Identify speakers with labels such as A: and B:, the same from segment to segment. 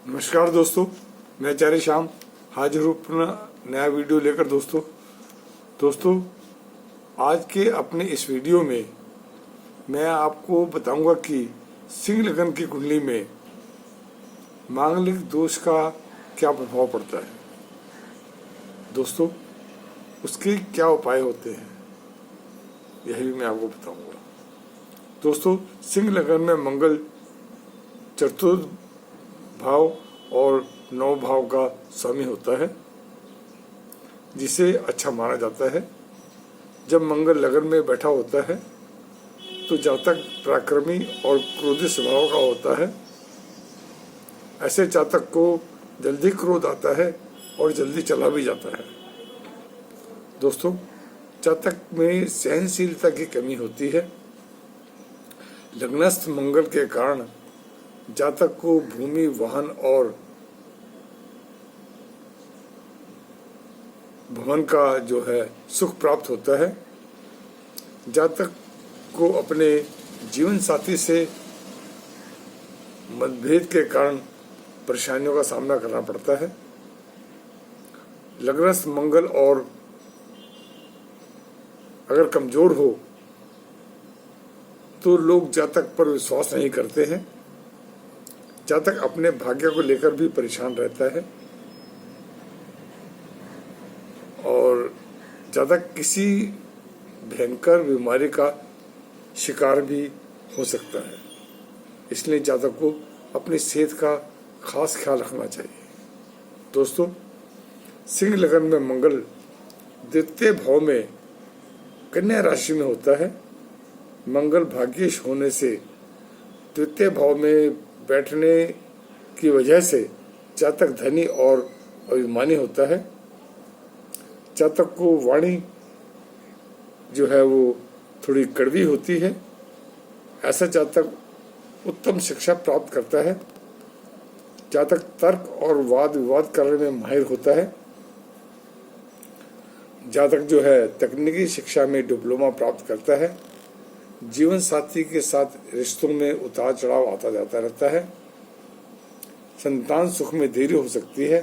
A: नमस्कार दोस्तों, मैं आचार्य श्याम हाजिर हूँ अपना नया वीडियो लेकर। दोस्तों आज के अपने इस वीडियो में मैं आपको बताऊंगा कि सिंह लगन की कुंडली में मांगलिक दोष का क्या प्रभाव पड़ता है। दोस्तों उसके क्या उपाय होते हैं यही भी मैं आपको बताऊंगा। दोस्तों सिंह लगन में मंगल चतुर्थ भाव और नौ भाव का स्वामी होता है, जिसे अच्छा माना जाता है। जब मंगल लगन में बैठा होता है तो जातक पराक्रमी और क्रोधी स्वभाव का होता है। ऐसे जातक को जल्दी क्रोध आता है और जल्दी चला भी जाता है। दोस्तों जातक में सहनशीलता की कमी होती है। लग्नस्थ मंगल के कारण जातक को भूमि, वाहन और भवन का जो है सुख प्राप्त होता है। जातक को अपने जीवन साथी से मतभेद के कारण परेशानियों का सामना करना पड़ता है। लग्नस्थ मंगल और अगर कमजोर हो तो लोग जातक पर विश्वास नहीं करते हैं। जातक अपने भाग्य को लेकर भी परेशान रहता है और जातक किसी भयंकर बीमारी का शिकार भी हो सकता है। इसलिए जातक को अपनी सेहत का खास ख्याल रखना चाहिए। दोस्तों सिंह लगन में मंगल द्वितीय भाव में कन्या राशि में होता है। मंगल भाग्येश होने से द्वितीय भाव में बैठने की वजह से जातक धनी और अभिमानी होता है। जातक को वाणी जो है वो थोड़ी कड़वी होती है। ऐसा जातक उत्तम शिक्षा प्राप्त करता है। जातक तर्क और वाद विवाद करने में माहिर होता है। जातक जो है तकनीकी शिक्षा में डिप्लोमा प्राप्त करता है। जीवन साथी के साथ रिश्तों में उतार चढ़ाव आता जाता रहता है। संतान सुख में देरी हो सकती है।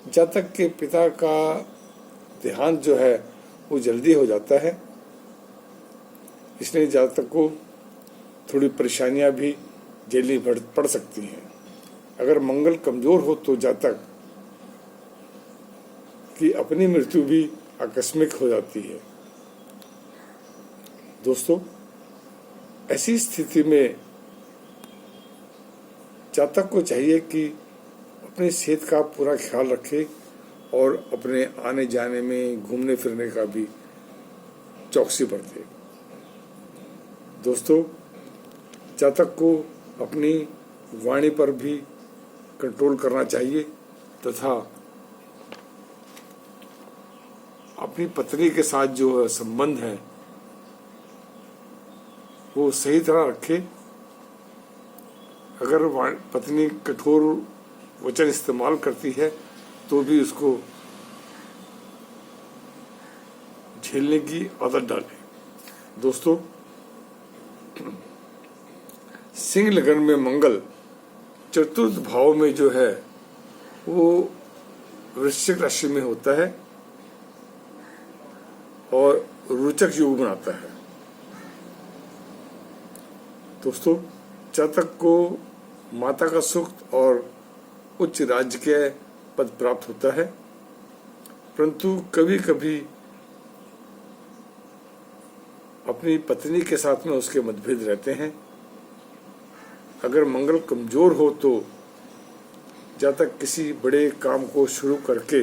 A: जातक के पिता का देहांत जो है वो जल्दी हो जाता है। इसलिए जातक को थोड़ी परेशानियां भी झेलनी पड़ सकती हैं। अगर मंगल कमजोर हो तो जातक की अपनी मृत्यु भी आकस्मिक हो जाती है। दोस्तों ऐसी स्थिति में जातक को चाहिए कि अपनी सेहत का पूरा ख्याल रखे और अपने आने जाने में घूमने फिरने का भी चौकसी बरते। दोस्तों जातक को अपनी वाणी पर भी कंट्रोल करना चाहिए तथा अपनी पत्नी के साथ जो संबंध है वो सही तरह रखे। अगर पत्नी कठोर वचन इस्तेमाल करती है तो भी उसको झेलने की आदत डालें। दोस्तों सिंह लगन में मंगल चतुर्थ भाव में जो है वो वृश्चिक राशि में होता है और रोचक योग बनाता है। दोस्तों जातक को माता का सुख और उच्च राजकीय पद प्राप्त होता है, परंतु कभी कभी अपनी पत्नी के साथ में उसके मतभेद रहते हैं। अगर मंगल कमजोर हो तो जातक किसी बड़े काम को शुरू करके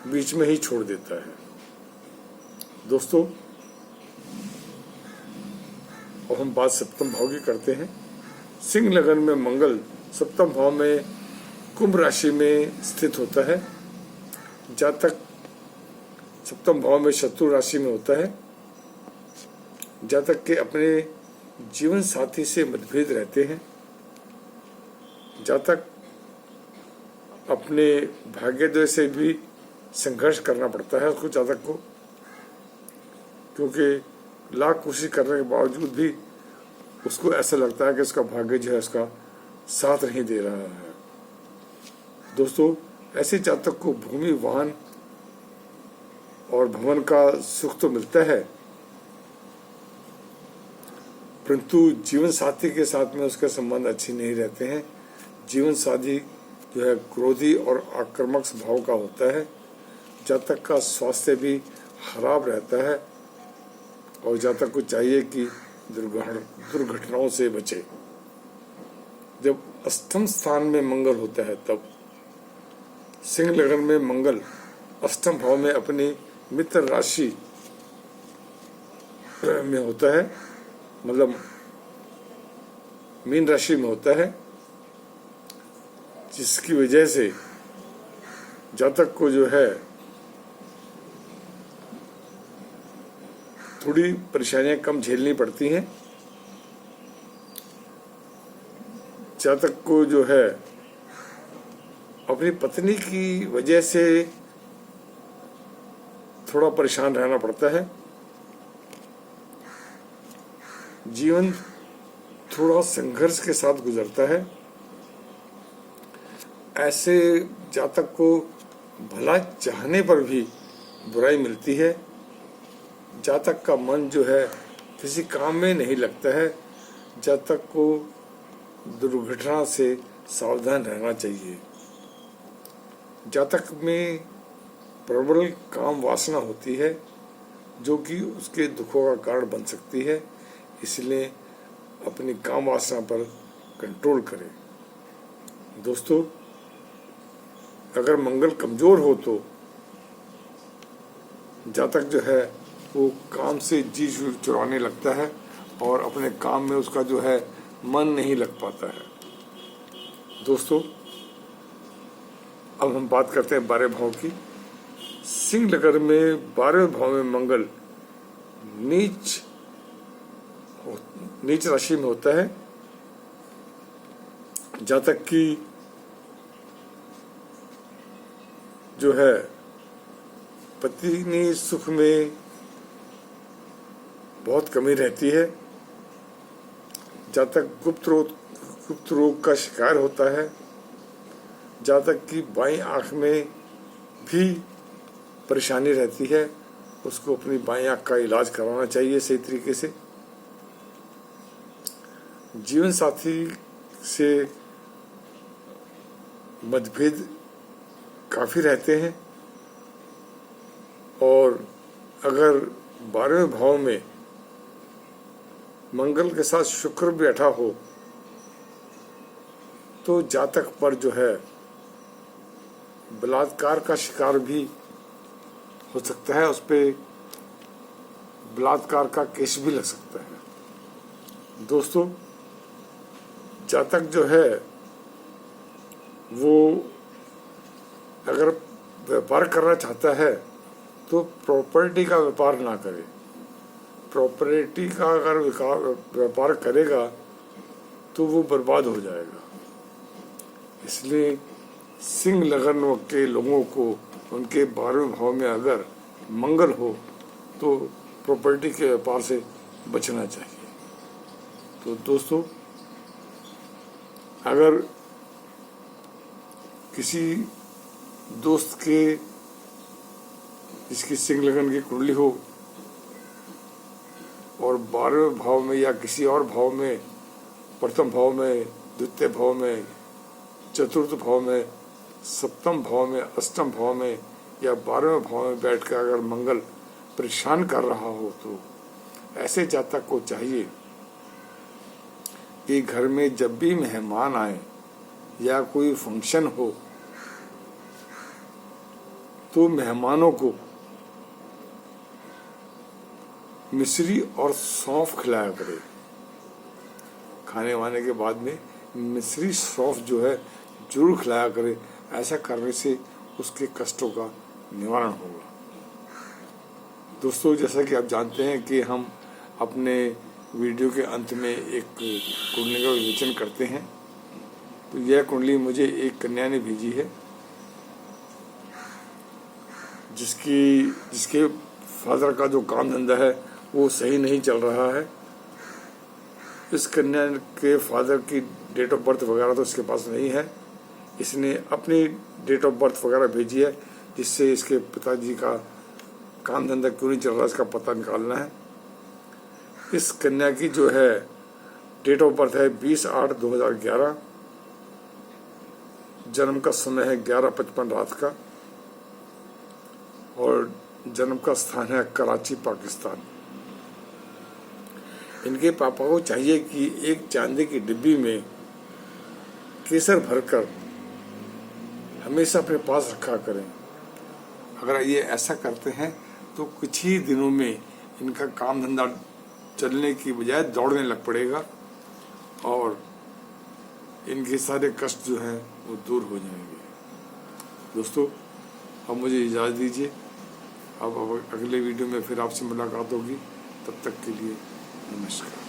A: बीच में ही छोड़ देता है। दोस्तों और हम बात सप्तम भाव की करते हैं। सिंह लगन में मंगल सप्तम भाव में कुंभ राशि में स्थित होता है। जातक सप्तम भाव में शत्रु राशि में होता है। जातक के अपने जीवन साथी से मतभेद रहते हैं। जातक अपने भाग्योदय से भी संघर्ष करना पड़ता है उसको जातक को, क्योंकि लाख कोशिश करने के बावजूद भी उसको ऐसा लगता है कि उसका भाग्य जो है उसका साथ नहीं दे रहा है। दोस्तों, ऐसे जातक को भूमि, वाहन और भवन का सुख तो मिलता है, परंतु जीवन साथी के साथ में उसके संबंध अच्छे नहीं रहते हैं। जीवन साथी जो है क्रोधी और आक्रामक स्वभाव का होता है। जातक का स्वास्थ्य भी खराब रहता है और जातक को चाहिए कि दुर्घटनाओं से बचे। जब अष्टम स्थान में मंगल होता है तब सिंह लग्न में मंगल अष्टम भाव में अपनी मित्र राशि में होता है, मतलब मीन राशि में होता है, जिसकी वजह से जातक को जो है थोड़ी परेशानियां कम झेलनी पड़ती हैं। जातक को जो है अपनी पत्नी की वजह से थोड़ा परेशान रहना पड़ता है। जीवन थोड़ा संघर्ष के साथ गुजरता है। ऐसे जातक को भला चाहने पर भी बुराई मिलती है। जातक का मन जो है किसी काम में नहीं लगता है। जातक को दुर्घटना से सावधान रहना चाहिए। जातक में प्रबल काम वासना होती है जो कि उसके दुखों का कारण बन सकती है, इसलिए अपनी काम वासना पर कंट्रोल करें। दोस्तों, अगर मंगल कमजोर हो तो जातक जो है वो काम से जी चुराने लगता है और अपने काम में उसका जो है मन नहीं लग पाता है। दोस्तों, अब हम बात करते हैं 12 भाव की। सिंह लग्न में 12वें भाव में मंगल नीच राशि में होता है। जातक की जो है पत्नी सुख में बहुत कमी रहती है। जातक गुप्त रोग का शिकार होता है। जातक की बाईं आंख में भी परेशानी रहती है, उसको अपनी बाईं आंख का इलाज कराना चाहिए सही तरीके से। जीवन साथी से मतभेद काफी रहते हैं और अगर 12वें भाव में मंगल के साथ शुक्र बैठा हो तो जातक पर जो है बलात्कार का शिकार भी हो सकता है, उस पे बलात्कार का केस भी लग सकता है। दोस्तों, जातक जो है वो अगर व्यापार करना चाहता है तो प्रॉपर्टी का व्यापार ना करे। प्रॉपर्टी का अगर व्यापार करेगा तो वो बर्बाद हो जाएगा। इसलिए सिंह लग्न के लोगों को उनके 12वें भाव में अगर मंगल हो तो प्रॉपर्टी के व्यापार से बचना चाहिए। तो दोस्तों, अगर किसी दोस्त के जिसकी सिंह लग्न की कुंडली हो और 12वें भाव में या किसी और भाव में, प्रथम भाव में, द्वितीय भाव में, चतुर्थ भाव में, सप्तम भाव में, अष्टम भाव में या 12वें भाव में बैठकर अगर मंगल परेशान कर रहा हो तो ऐसे जातक को चाहिए कि घर में जब भी मेहमान आए या कोई फंक्शन हो तो मेहमानों को मिश्री और सौंफ खिलाया करे। खाने वाने के बाद में मिश्री सौंफ जो है जरूर खिलाया करे। ऐसा करने से उसके कष्टों का निवारण होगा। दोस्तों, जैसा कि आप जानते हैं कि हम अपने वीडियो के अंत में एक कुंडली का विवेचन करते हैं, तो यह कुंडली मुझे एक कन्या ने भेजी है जिसके फादर का जो काम धंधा है वो सही नहीं चल रहा है। इस कन्या के फादर की डेट ऑफ बर्थ वगैरह तो इसके पास नहीं है, इसने अपनी डेट ऑफ बर्थ वगैरह भेजी है, जिससे इसके पिताजी का काम धंधा क्यों नहीं चल रहा इसका पता निकालना है। इस कन्या की जो है डेट ऑफ बर्थ है 20/8/2011, जन्म का समय है 11:55 रात का, और जन्म का स्थान है कराची, पाकिस्तान। इनके पापा को चाहिए कि एक चांदी की डिब्बी में केसर भरकर हमेशा अपने पास रखा करें। अगर ये ऐसा करते हैं तो कुछ ही दिनों में इनका काम धंधा चलने की बजाय दौड़ने लग पड़ेगा और इनके सारे कष्ट जो हैं वो दूर हो जाएंगे। दोस्तों, अब मुझे इजाज़त दीजिए। अब अगले वीडियो में फिर आपसे मुलाकात होगी। तब तक के लिए नमस्कार।